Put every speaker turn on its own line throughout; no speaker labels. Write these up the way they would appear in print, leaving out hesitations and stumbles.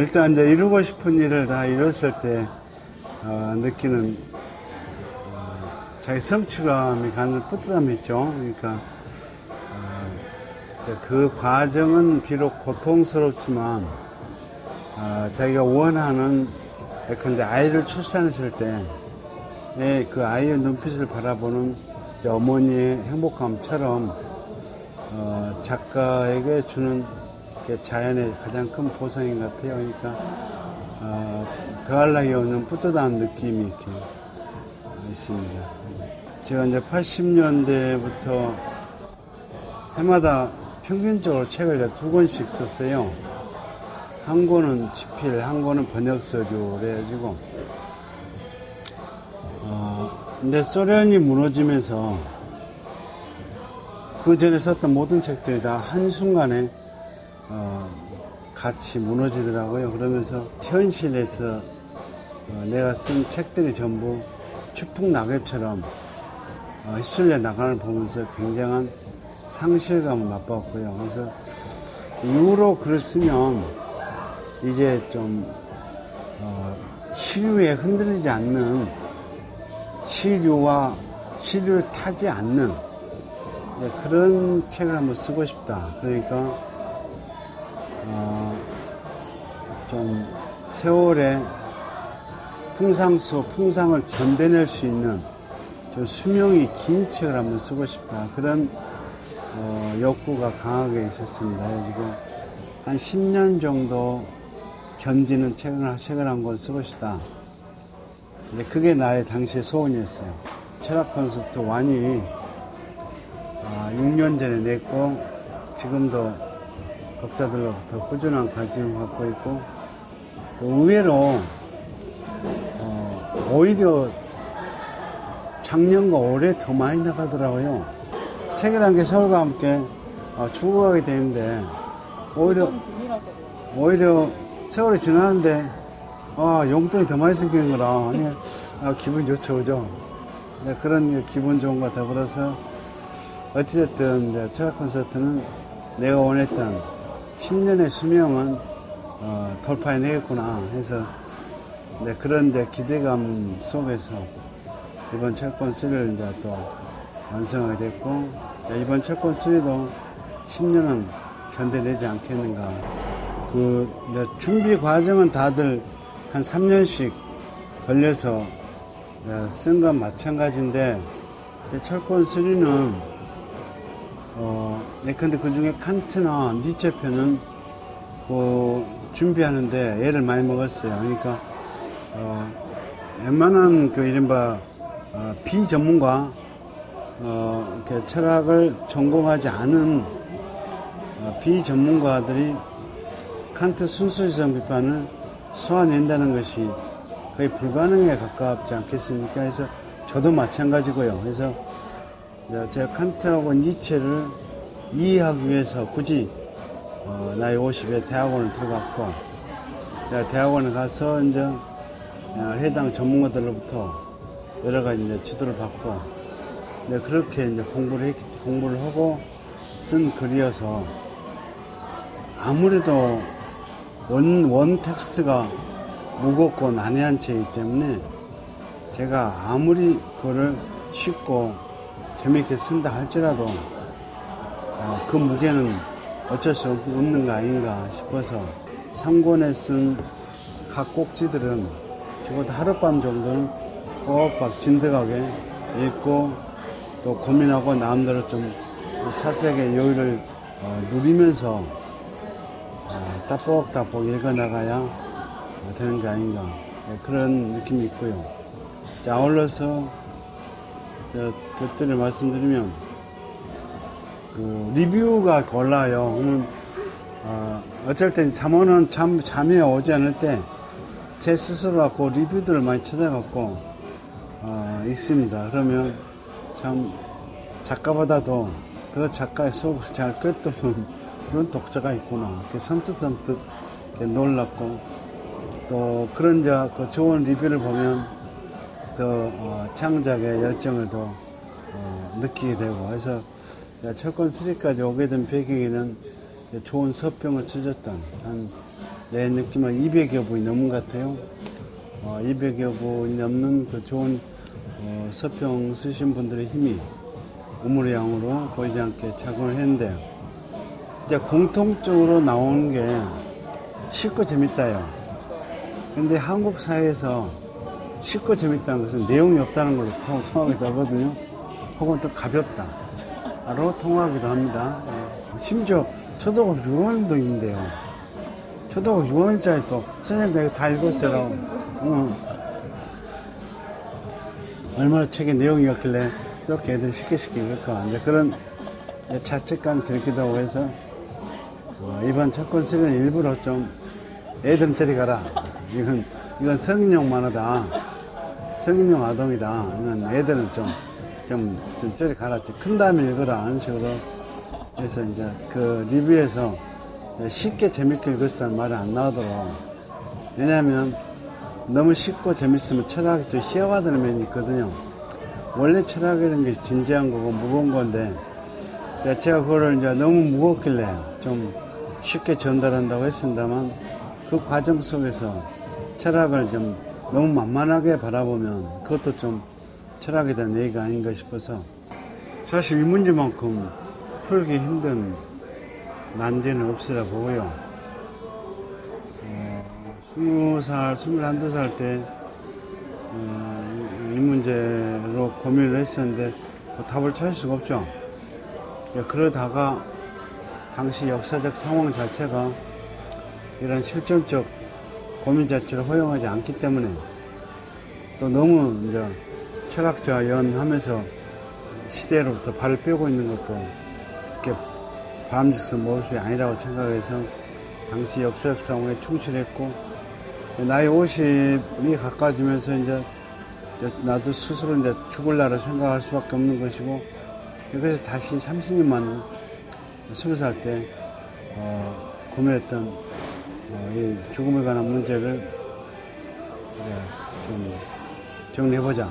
일단 이제 이루고 싶은 일을 다 이뤘을 때, 느끼는, 자기 성취감이 가는 뿌듯함이 있죠. 그러니까, 그 과정은 비록 고통스럽지만, 자기가 원하는, 근데 아이를 출산했을 때, 그 아이의 눈빛을 바라보는 어머니의 행복감처럼, 작가에게 주는 자연의 가장 큰 보상인 것 같아요. 그러니까, 더할 나위 없는 뿌듯한 느낌이 이렇게 있습니다. 제가 이제 80년대부터 해마다 평균적으로 책을 2권씩 썼어요. 한 권은 집필, 한 권은 번역서류, 그래가지고, 근데 소련이 무너지면서 그 전에 썼던 모든 책들이 다 한순간에, 같이 무너지더라고요. 그러면서 현실에서 내가 쓴 책들이 전부 추풍 낙엽처럼 휩쓸려 나가는 걸 보면서 굉장한 상실감을 맛봤고요. 그래서 이후로 글을 쓰면 이제 좀 시류에 흔들리지 않는, 시류를 타지 않는 그런 책을 한번 쓰고 싶다. 그러니까 좀 세월의 풍상 속 풍상을 견뎌낼 수 있는 좀 수명이 긴 책을 한번 쓰고 싶다. 그런 욕구가 강하게 있었습니다. 그리고 한 10년 정도 견디는 책을 한 권 쓰고 싶다. 이제 그게 나의 당시의 소원이었어요. 철학 콘서트 1이 6년 전에 냈고 지금도 독자들로부터 꾸준한 관심을 갖고 있고, 또 의외로 오히려 작년과 올해 더 많이 나가더라고요. 책이라는 게 세월과 함께 죽어가게 되는데 오히려 세월이 지나는데 용돈이 더 많이 생기는 거라 기분이 좋죠, 그죠? 그런 기분 좋은과 더불어서 어찌됐든 철학 콘서트는 내가 원했던 10년의 수명은 돌파해내겠구나 해서 그런 기대감 속에서 이번 철권 3를 또 완성하게 됐고, 이번 철권 3도 10년은 견뎌내지 않겠는가. 준비 과정은 다들 한 3년씩 걸려서 쓴 건 마찬가지인데, 철권 3는 근데 그 중에 칸트나 니체 편은 준비하는데 애를 많이 먹었어요. 그러니까 웬만한 이른바 비전문가, 철학을 전공하지 않은 비전문가들이 칸트 순수지성 비판을 소화낸다는 것이 거의 불가능에 가깝지 않겠습니까? 그래서 저도 마찬가지고요. 그래서 제가 칸트하고 니체를 이해하기 위해서 굳이 나이 50에 대학원을 들어갔고, 대학원에 가서 이제 해당 전문가들로부터 여러 가지 이제 지도를 받고, 그렇게 이제 공부를 하고 쓴 글이어서 아무래도 원 텍스트가 무겁고 난해한 책이기 때문에 제가 아무리 그거를 쉽고 재미있게 쓴다 할지라도 그 무게는 어쩔 수 없는 거 아닌가 싶어서 3권에 쓴 각 꼭지들은 적어도 하룻밤 정도는 꼬박 진득하게 읽고 또 고민하고 마음대로 좀 사색의 여유를 누리면서 따복따복 읽어나가야 되는 게 아닌가, 그런 느낌이 있고요. 아울러서 그때를 말씀드리면 리뷰가 올라와요. 그러면 어쩔 땐 잠이 오지 않을 때 제 스스로 그 리뷰들을 많이 찾아갖고 읽습니다. 그러면 참 작가보다도 더 작가의 속을 잘 꿰뚫는 그런 독자가 있구나. 섬뜩섬뜩 놀랐고, 또 그런 그 좋은 리뷰를 보면 더 창작의 열정을 더 느끼게 되고, 그래서 철권 3까지 오게 된 배경에는 좋은 서평을 쓰셨던 한 내 느낌은 200여 부이 넘은 것 같아요. 200여 부이 넘는 그 좋은 서평 쓰신 분들의 힘이 우물의 양으로 보이지 않게 작용을 했는데요. 이제 공통적으로 나오는 게 쉽고 재밌다요. 근데 한국 사회에서 쉽고 재밌다는 것은 내용이 없다는 걸로 통하기도 하거든요. 혹은 또 가볍다로 통하기도 합니다. 심지어 초등학교 6학년도 있는데요. 초등학교 6학년짜리 또 선생님 내가 다 읽었어요. 얼마나 책에 내용이 없길래 저렇게 애들이 쉽게 읽을까. 이제 그런 자책감이 들기도 하고 해서 이번 첫권 시리즈는 일부러 좀 애들은 저리 가라. 이건 성인용 만화다. 성인용 아동이다. 이건 애들은 좀 저리 가라. 큰 다음에 읽어라. 하는 식으로 해서 이제 그 리뷰에서 쉽게 재밌게 읽었다는 말이 안 나오도록. 왜냐하면 너무 쉽고 재밌으면 철학이 좀 희화화되는 면이 있거든요. 원래 철학이라는 게 진지한 거고 무거운 건데, 제가 그거를 이제 너무 무겁길래 좀 쉽게 전달한다고 했습니다만, 그 과정 속에서 철학을 좀 너무 만만하게 바라보면 그것도 좀 철학에 대한 얘기가 아닌가 싶어서, 사실 이 문제만큼 풀기 힘든 난제는 없으라 보고요. 20살, 21~22살 때 이 문제로 고민을 했었는데 답을 찾을 수가 없죠. 그러다가 당시 역사적 상황 자체가 이런 실존적 고민 자체를 허용하지 않기 때문에, 또 너무 이제 철학자 연하면서 시대로부터 발을 빼고 있는 것도 이렇게 바람직스러운 모습이 아니라고 생각해서 당시 역사적 상황에 충실했고, 나이 50이 가까워지면서 이제 나도 스스로 이제 죽을 날을 생각할 수밖에 없는 것이고, 그래서 다시 30년 만에 20살 때 고민했던 이 죽음에 관한 문제를 좀 정리해보자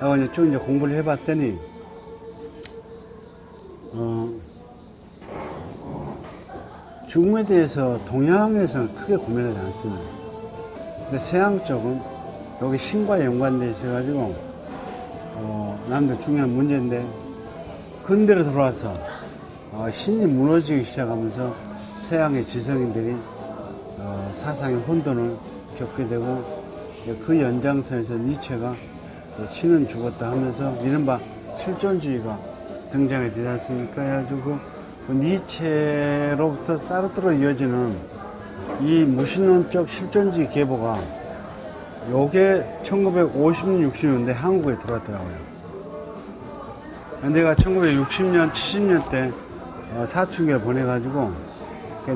하고 이제 쭉 이제 공부를 해봤더니 죽음에 대해서 동양에서는 크게 고민하지 않습니다. 근데 서양 쪽은 여기 신과 연관되어 있어가지고 남들 중요한 문제인데, 근대로 돌아와서 신이 무너지기 시작하면서 서양의 지성인들이 사상의 혼돈을 겪게 되고, 그 연장선에서 니체가 신은 죽었다 하면서 이른바 실존주의가 등장이 되지 않습니까? 해가지고 그 니체로부터 사르트로 이어지는 이 무신론적 실존주의 계보가 요게 1950년, 60년대 한국에 들어왔더라고요. 내가 1960년, 70년 때 사춘기를 보내가지고,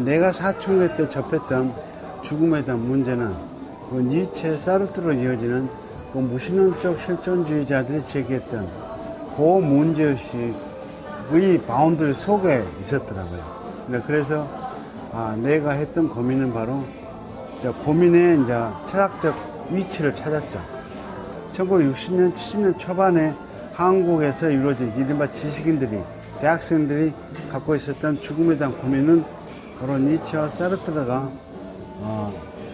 내가 사춘기 때 접했던 죽음에 대한 문제는 그 니체, 사르트로 이어지는 그 무신론적 실존주의자들이 제기했던 그 문제의식의 바운드리 속에 있었더라고요. 그래서 내가 했던 고민은 바로 고민의 이제 철학적 위치를 찾았죠. 1960년, 70년 초반에 한국에서 이루어진 이른바 지식인들이, 대학생들이 갖고 있었던 죽음에 대한 고민은 바로 니체와 사르트르가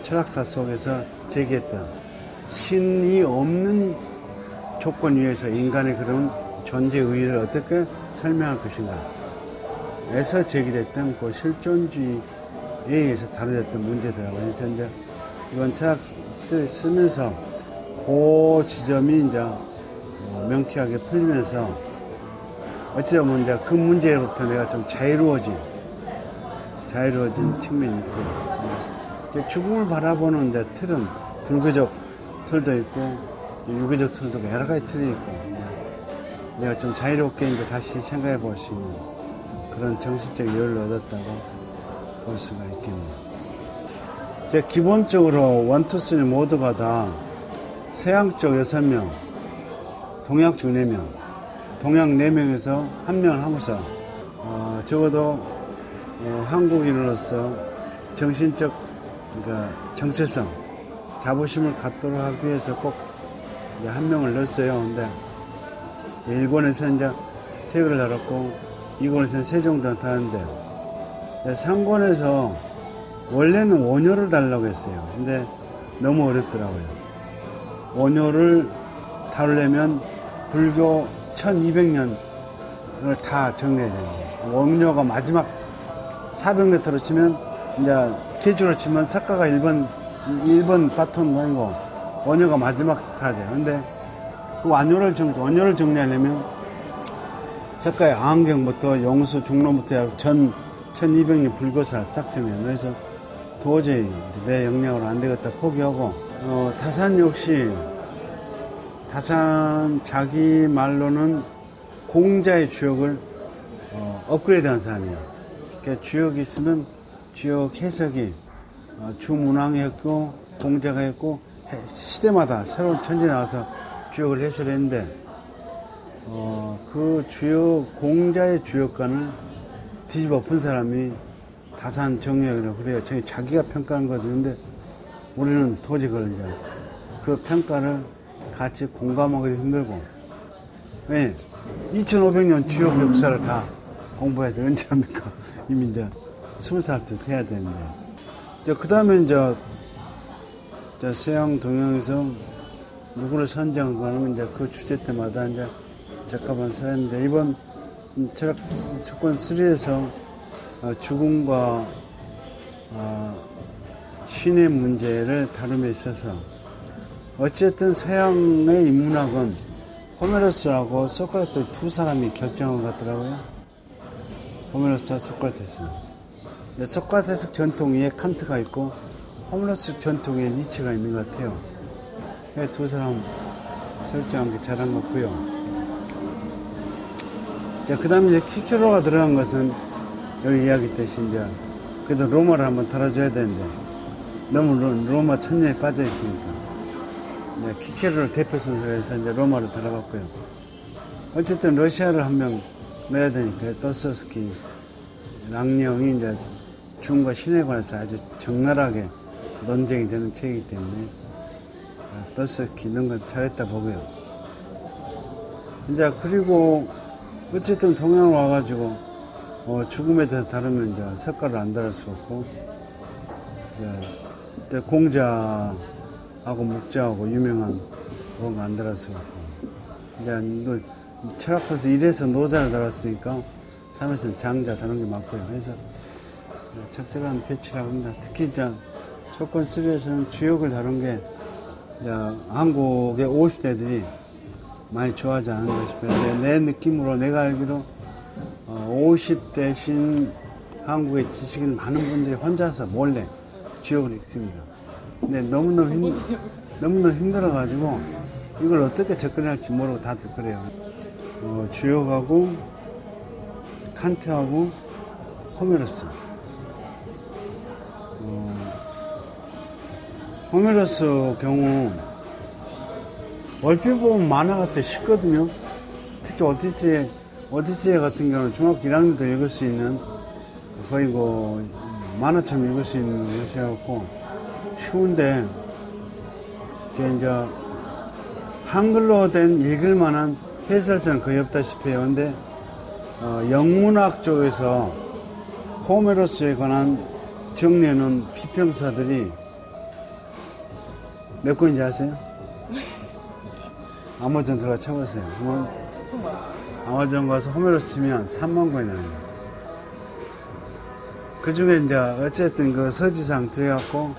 철학사 속에서 제기했던 신이 없는 조건 위에서 인간의 그런 존재 의의를 어떻게 설명할 것인가 에서 제기됐던 그 실존주의에 의해서 다뤄졌던 문제더라고요. 그래서 이제 이번 철학을 쓰면서 그 지점이 이제 명쾌하게 풀리면서 어찌보면 이제 그 문제로부터 내가 좀 자유로워진 측면이 있고, 죽음을 바라보는 이제 틀은 불교적 틀도 있고 유교적 틀도 있고 여러 가지 틀이 있고, 내가 좀 자유롭게 이제 다시 생각해 볼 수 있는 그런 정신적 여유를 얻었다고 볼 수가 있겠네요. 기본적으로 1, 2, 3 모두가 다 서양 쪽 6명, 동양 쪽 4명, 동양 4명에서 1명을 하고서 적어도 한국인으로서 정신적 정체성, 자부심을 갖도록 하기 위해서 꼭 1명을 넣었어요. 근데 일본에서 이제 퇴역을 달았고, 이권에서는 세종도 나타났는데, 3권에서 원래는 원효를 달라고 했어요. 근데 너무 어렵더라고요. 원효를 다루려면 불교 1200년을 다 정리해야 되는 거예요. 원효가 마지막 400m로 치면, 이제 계주로 치면 석가가 1번 바톤 아니고 원효가 마지막 타죠. 근데 그 원효를 정리하려면 석가의 아한경부터 용수, 중론부터 전 1200년 불교사를 싹 정리해요. 그래서 도저히 내 역량으로 안 되겠다 포기하고, 다산 역시, 다산 자기 말로는 공자의 주역을 업그레이드 한 사람이에요. 그러니까 주역이 있으면 주역 해석이 주문왕이었고 공자가 했고, 시대마다 새로운 천지 나와서 주역을 해설했는데, 그 주역, 공자의 주역관을 뒤집어 엎은 사람이 다산 정리학이라고 그래요. 자기가 평가하는 거죠. 근데 우리는 도저히 그걸 이제 그 평가를 같이 공감하기도 힘들고. 왜? 2500년 주역 역사를 다 공부해야 돼. 언제 합니까? 이미 이제 20살부터 해야 되는데. 그 다음에 이제 서양 동양에서 누구를 선정하고 하면 이제 그 주제 때마다 이제 적합한 사람인데, 이번 철학 조건 3에서 죽음과 신의 문제를 다룸에 있어서, 어쨌든 서양의 인문학은 호메로스하고 소크라테스 두 사람이 결정한 것 같더라고요. 호메로스와 소크라테스. 근데 소크라테스 전통 위에 칸트가 있고 호메로스 전통 위에 니체가 있는 것 같아요. 두 사람 설정한 게 잘한 것 같고요. 그 다음에 이제 키케로가 들어간 것은 여기 이야기 때시 이제 그래도 로마를 한번 달아줘야 되는데 너무 로마 천년에 빠져 있으니까 키케로를 대표 선수로 해서 이제 로마를 달아봤고요. 어쨌든 러시아를 한 명 넣어야 되니까 도스토옙스키 랑령이 이제 중과 신에 관해서 아주 적나라하게 논쟁이 되는 책이기 때문에 도스토옙스키 넣은 건 잘했다 보고요. 이제 그리고 어쨌든 동양을 와가지고 죽음에 대해서 다루면 이제 석가를 안 다룰 수 없고, 이제 공자하고 묵자하고 유명한 그런 거 안 다룰 수 없고, 이제 철학에서 이래서 노자를 다뤘으니까 3에서는 장자 다룬 게 맞고요. 그래서 적절한 배치라고 합니다. 특히 이제 조건 3에서는 주역을 다룬 게 이제 한국의 50대들이 많이 좋아하지 않은가 싶어요. 내 느낌으로, 내가 알기로 50대신 한국의 지식인 많은 분들이 혼자서 몰래 주역을 읽습니다. 근데 너무너무 힘들어가지고 이걸 어떻게 접근할지 모르고 다들 그래요. 주역하고 칸트하고 호메로스. 호메로스 경우 얼핏 보면 만화 같아 쉽거든요. 특히 오디세이 같은 경우는 중학교 1학년도 읽을 수 있는, 거의 만화처럼 읽을 수 있는 것이었고 쉬운데, 이게 이제 한글로 된 읽을 만한 해설서는 거의 없다시피 해요. 근데 영문학 쪽에서 호메로스에 관한 정리해놓은 비평사들이 몇 권인지 아세요? 아마존 들어가 쳐보세요. 아마존 가서 호메로스 치면 3만 권이 나와요. 그 중에 이제 어쨌든 그 서지상 들어갖고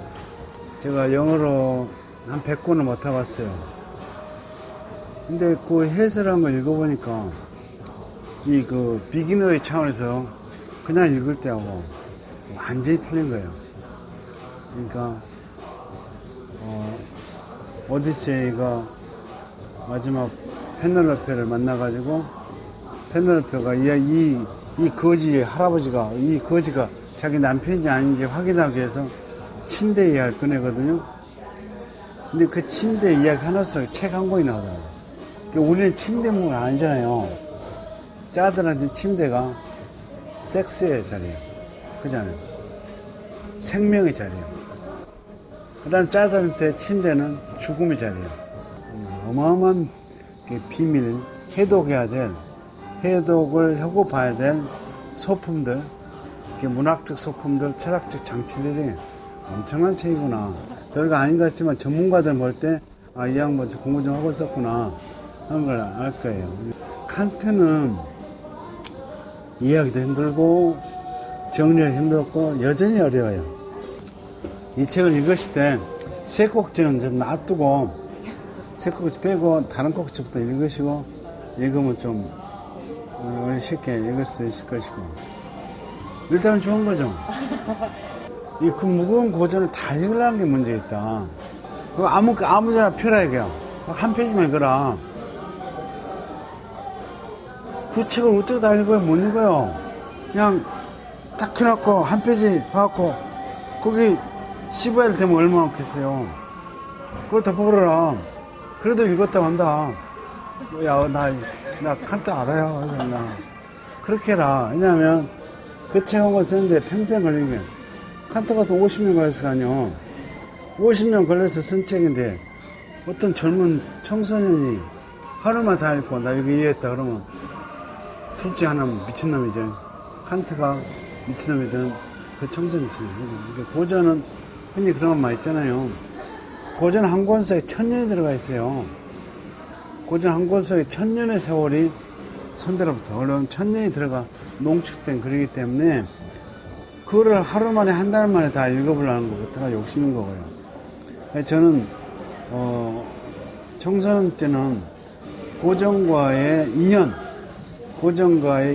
제가 영어로 한 100권을 못 타봤어요. 근데 그 해설한 걸 읽어보니까 그 비기너의 차원에서 그냥 읽을 때하고 완전히 틀린 거예요. 그러니까 오디세이가 마지막 페넬로페를 만나가지고 페넬로페가 이 거지 할아버지가, 이 거지가 자기 남편인지 아닌지 확인하기 위해서 침대 이야기를 꺼내거든요. 근데 그 침대 이야기 하나씩 책 한 권이 나오더라고요. 우리는 침대문은 아니잖아요. 짜들한테 침대가 섹스의 자리예요. 그잖아요. 생명의 자리예요. 그 다음 짜들한테 침대는 죽음의 자리예요. 어마어마한 비밀, 해독을 하고 봐야 될 소품들, 이게 문학적 소품들, 철학적 장치들이 엄청난 책이구나. 별거 아닌 것 같지만 전문가들 볼 때, 아, 이 양반 공부 좀 하고 있었구나 하는 걸 알 거예요. 칸트는 이해하기도 힘들고 정리하기 힘들었고 여전히 어려워요. 이 책을 읽으실 때 세 꼭지는 좀 놔두고 세 꼭지 빼고 다른 꼭지부터 읽으시고 읽으면 좀 쉽게 읽을 수 있을 것이고 일단은 좋은 거죠. 이 그 무거운 고전을 다 읽으려는 게 문제 있다. 아무데나 펴라 이게요. 한 페이지만 읽어라. 그 책을 어떻게 다 읽어요? 못 읽어요. 그냥 딱 켜놓고 한 페이지 봐갖고 거기 씹어야 될 때면 얼마나 없겠어요. 그걸 다 보라. 그래도 읽었다고 한다. 야, 나 칸트 알아요. 나 그렇게 해라. 왜냐하면 그 책 한 권 쓰는데 평생 걸리게. 칸트 같은 50년 걸렸을 거 아니요. 50년 걸려서 쓴 책인데 어떤 젊은 청소년이 하루만 다 읽고 나 이거 이해했다 그러면 둘째 하나는 미친놈이죠. 칸트가 미친놈이든 그 청소년이지. 고전은 흔히 그런 말 있잖아요. 고전 한 권서에 1000년이 들어가 있어요. 고전 한 권서에 1000년의 세월이 선대로부터 얼른 1000년이 들어가 농축된 글이기 때문에 그거를 하루 만에 한 달 만에 다 읽어보려는 것부터가 욕심인 거고요. 저는 청소년 때는 고전과의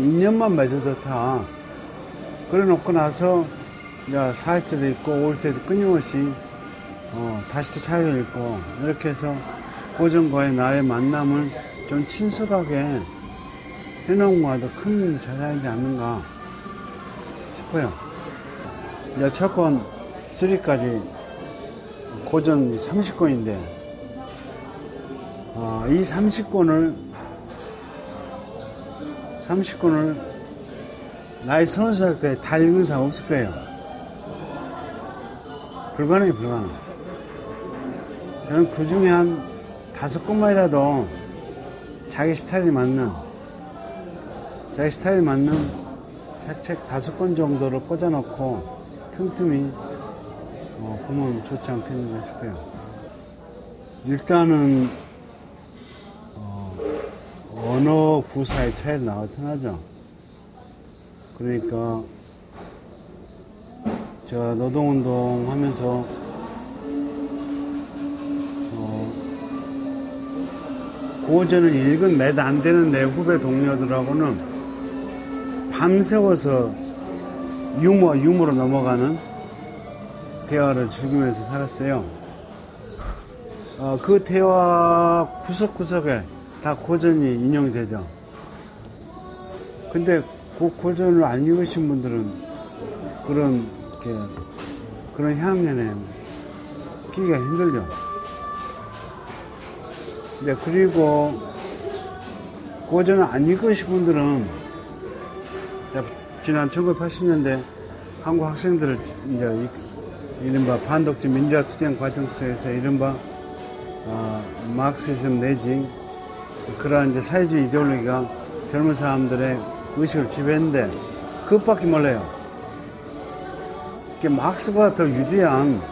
인연만 맺어서 다 그래 놓고 나서 이제 4일째도 있고 5일째도 끊임없이 다시 또 차를 읽고 이렇게 해서 고전과의 나의 만남을 좀 친숙하게 해놓은 것도 큰 자산이지 않는가 싶어요. 이제 철권 3까지 고전 30권인데 이 30권을 나이 30살 때 다 읽은 사람 없을 거예요. 불가능해. 저는 그 중에 한 5권만이라도 자기 스타일이 맞는 책 5권 정도를 꽂아놓고 틈틈이 보면 좋지 않겠는가 싶어요. 일단은 언어 구사의 차이를 나타나죠. 그러니까 제가 노동운동 하면서 고전을 읽은 몇 안 되는 내 후배 동료들하고는 밤새워서 유머로 넘어가는 대화를 즐기면서 살았어요. 그 대화 구석구석에 다 고전이 인용이 되죠. 근데 그 고전을 안 읽으신 분들은 그런 향연에 끼기가 힘들죠. 이제 그리고 고전을 안 읽으신 분들은 지난 1980년대 한국 학생들을 이제 이른바 반독재 민주화 투쟁 과정 속에서 이른바 마크시즘 내지 그러한 이제 사회주의 이데올로기가 젊은 사람들의 의식을 지배했는데 그것밖에 몰라요. 마크스보다 더 유리한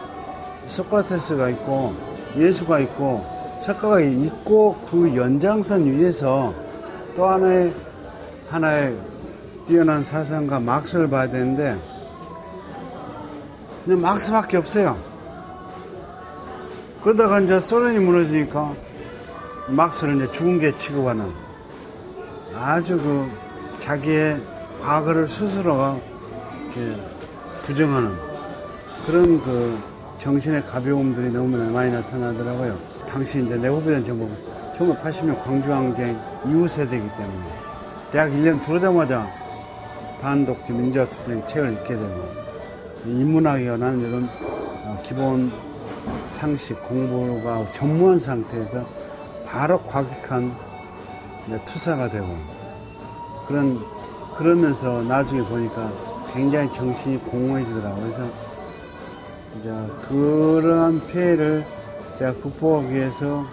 소크라테스가 있고 예수가 있고 석가가 있고 그 연장선 위에서 또 하나의 뛰어난 사상가 막스를 봐야 되는데 그냥 막스밖에 없어요. 그러다가 이제 소련이 무너지니까 막스를 이제 죽은 개 취급하는 아주 자기의 과거를 스스로가 부정하는 그런 정신의 가벼움들이 너무 많이 나타나더라고요. 당시 이제 내 후배는 전부 1980년 광주항쟁 이후 세대이기 때문에 대학 1년 들어오자마자 반독재 민주화 투쟁 책을 읽게 되고 인문학에 관한 이런 기본 상식 공부가 전무한 상태에서 바로 과격한 투사가 되고 그러면서 나중에 보니까 굉장히 정신이 공허해지더라고요. 그래서 이제 그러한 피해를 제가 극복하기 위해서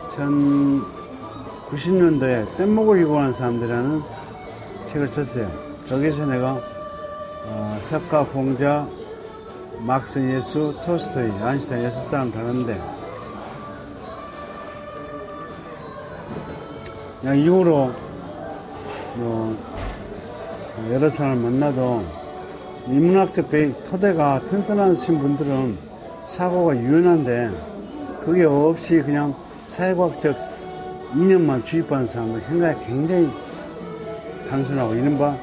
1990년도에 뗏목을 이고 하는 사람들이라는 책을 썼어요. 거기서 내가 석가, 공자, 막스, 예수, 톨스토이, 아인슈타인 6사람 다른데 그냥 이후로 여러 사람을 만나도 인문학적 토대가 튼튼하신 분들은 사고가 유연한데 그게 없이 그냥 사회과학적 이념만 주입하는 사람들 생각이 굉장히 단순하고 이른바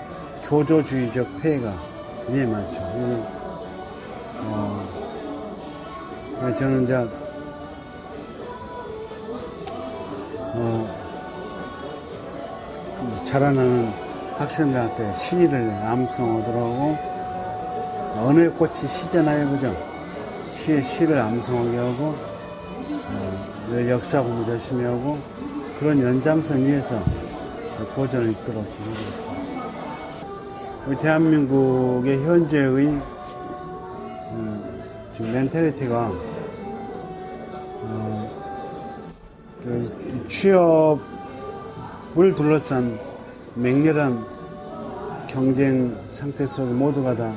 교조주의적 폐해가 굉장히 많죠. 저는 이제 자라나는 학생들한테 시를 암송하더라고. 언어의 꽃이 시잖아요, 그죠? 시를 암송하게 하고 역사 공부 열심히 하고 그런 연장선 위에서 고전을 읽도록 기도했습니다. 우리 대한민국의 현재의 지금 멘탈리티가 취업을 둘러싼 맹렬한 경쟁 상태 속에 모두가 다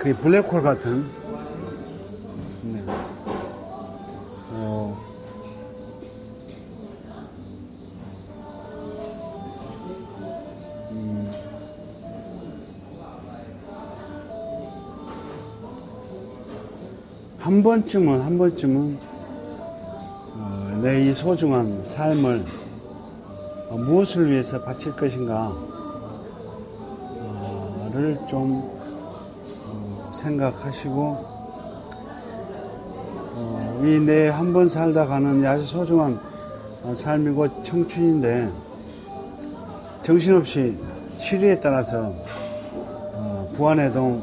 거의 블랙홀 같은 한 번쯤은 내 이 소중한 삶을 무엇을 위해서 바칠 것인가를 좀 생각하시고 이 내 한 번 살다 가는 아주 소중한 삶이고 청춘인데 정신없이 시류에 따라서 부안해동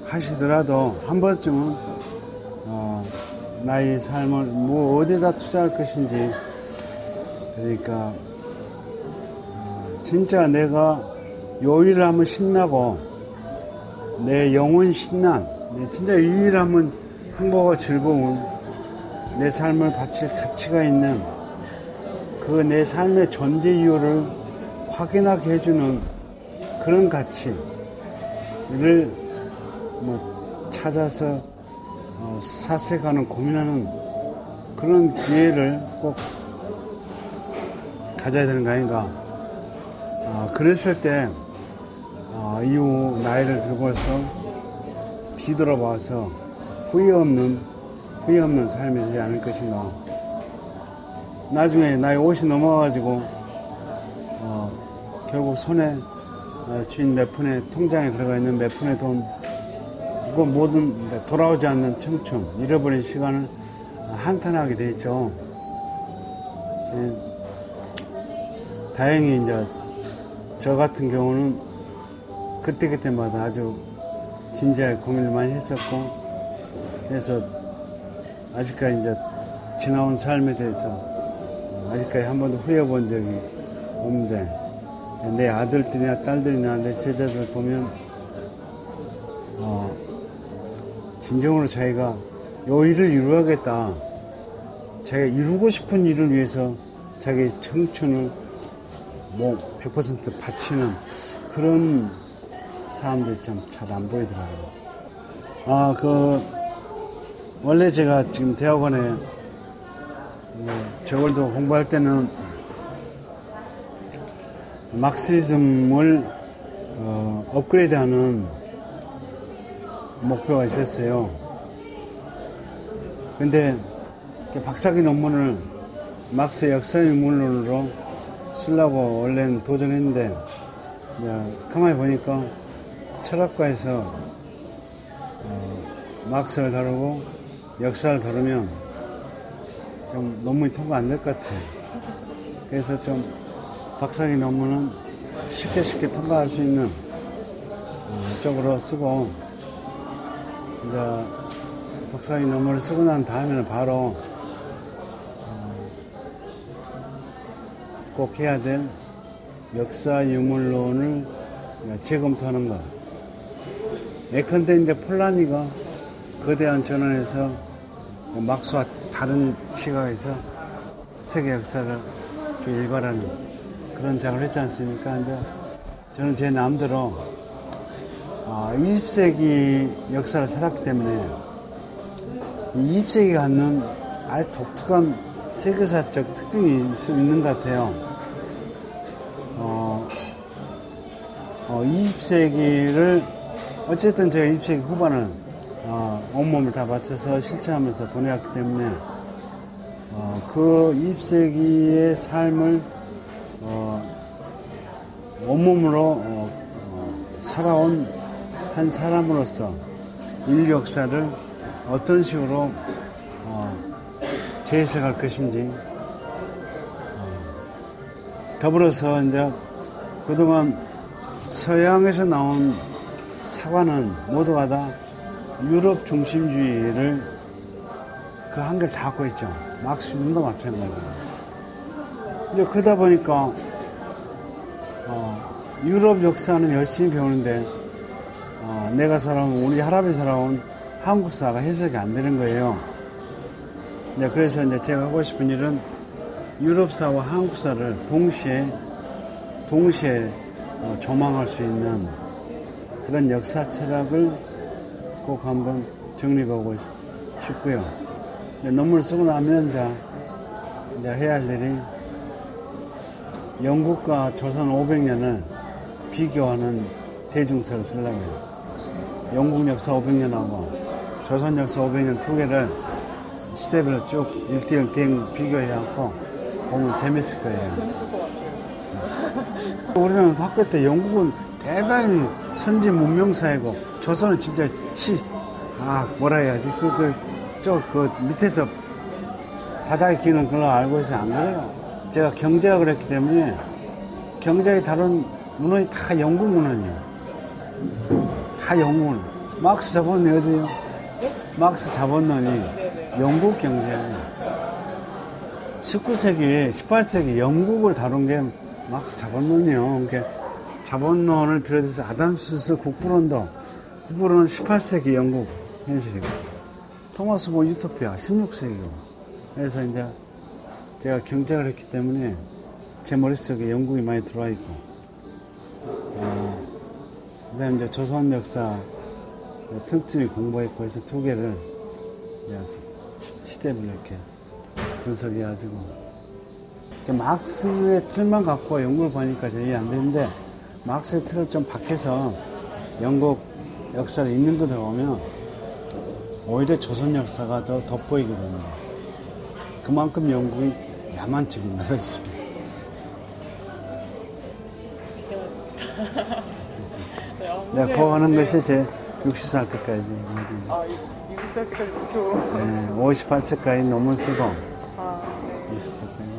하시더라도 한 번쯤은 나의 삶을 뭐 어디다 투자할 것인지 그러니까 진짜 내가 요일을 하면 신나고 내 영혼 신난 진짜 이 일을 하면 행복하고 즐거운 내 삶을 바칠 가치가 있는 그 내 삶의 존재 이유를 확인하게 해주는 그런 가치를 뭐 찾아서 사색하는 고민하는 그런 기회를 꼭 가져야 되는 거 아닌가. 그랬을 때 이후 나이를 들고서 뒤돌아봐서 후회 없는 삶이 되지 않을 것인가. 나중에 나이 50이 넘어가지고 결국 손에 쥔 몇 푼의 통장에 들어가 있는 몇 푼의 돈 그 모든 돌아오지 않는 청춘, 잃어버린 시간을 한탄하게 돼 있죠. 다행히 이제 저 같은 경우는 그때마다 아주 진지하게 고민을 많이 했었고, 그래서 아직까지 이제 지나온 삶에 대해서 아직까지 한 번도 후회해 본 적이 없는데, 내 아들들이나 딸들이나 내 제자들 보면 진정으로 자기가 요 일을 이루어야겠다. 자기가 이루고 싶은 일을 위해서 자기 청춘을 뭐 100% 바치는 그런 사람들이 참 잘 안 보이더라고요. 원래 제가 지금 대학원에 저걸도 공부할 때는 막시즘을 업그레이드하는 목표가 있었어요. 근데 박사기 논문을 막스 역사인문론으로 쓰려고 원래는 도전했는데 가만히 보니까 철학과에서 막스를 다루고 역사를 다루면 좀 논문이 통과 안 될 것 같아요. 그래서 좀 박사기 논문은 쉽게 통과할 수 있는 쪽으로 쓰고 이제 박사기 논문을 쓰고 난 다음에는 바로 꼭 해야 될 역사 유물론을 재검토하는 것. 예컨대 이제 폴라니가 거대한 전환에서 막스와 다른 시각에서 세계 역사를 좀 일관하는 그런 작업을 했지 않습니까? 이제 저는 제 나름대로 20세기 역사를 살았기 때문에 20세기가 갖는 아주 독특한 세계사적 특징이 있는 것 같아요. 20세기를 어쨌든 제가 20세기 후반을 온몸을 다 바쳐서 실천하면서 보내왔기 때문에 그 20세기의 삶을 온몸으로 살아온 한 사람으로서 인류 역사를 어떤 식으로 재해석할 것인지, 더불어서 이제 그동안 서양에서 나온 사관은 모두가 다 유럽 중심주의를 그 한계를 다 갖고 있죠. 막시즘도 마찬가지고. 이제 그러다 보니까 유럽 역사는 열심히 배우는데 내가 살아온, 우리 할아버지 살아온 한국사가 해석이 안 되는 거예요. 네, 그래서 이제 제가 하고 싶은 일은 유럽사와 한국사를 동시에 조망할 수 있는 그런 역사 철학을 꼭 한번 정립하고 싶고요. 논문을 쓰고 나면 이제 해야 할 일이 영국과 조선 500년을 비교하는 대중서를 쓰려고 해요. 영국 역사 500년하고 조선 역사 500년 두 개를 시대별로 쭉 1대1 비교해갖고 보면 재밌을 거예요.
재밌을 것 같아요.
우리는 학교 때 영국은 대단히 선진 문명사이고 조선은 진짜 뭐라 해야지 그 밑에서 바닥에 기는 걸로 알고 있어요. 안 그래요? 제가 경제학을 했기 때문에 경제에 다룬 문헌이 다 영국 문헌이에요. 다 영국 문헌. 막스 자본론이 어디예요? 막스 자본론이 영국 경제예요. 19세기, 18세기 영국을 다룬 게 막스 자본론이에요. 그러니까 자본론을 비롯해서 아담 스미스 국부론도 18세기 영국 현실이고, 토마스 모 유토피아 16세기고. 그래서 이제 제가 경제학을 했기 때문에 제 머릿속에 영국이 많이 들어와 있고, 그 다음에 이제 조선 역사 틈틈이 공부했고 해서 두 개를 이제 시대별로 이렇게 분석해가지고, 막스의 틀만 갖고 영국을 보니까 이해 안 되는데, 막스의 틀을 좀 밖에서 영국 역사를 읽는 거 들어오면 오히려 조선 역사가 더 돋보이게 됩니다. 그만큼 영국이 야만적인 나라였어요. 내가 그거 하는 것이 제 60살 때까지.
60살 때까지 목표.
네, 58세까지 논문 쓰고.
네.
60세까지.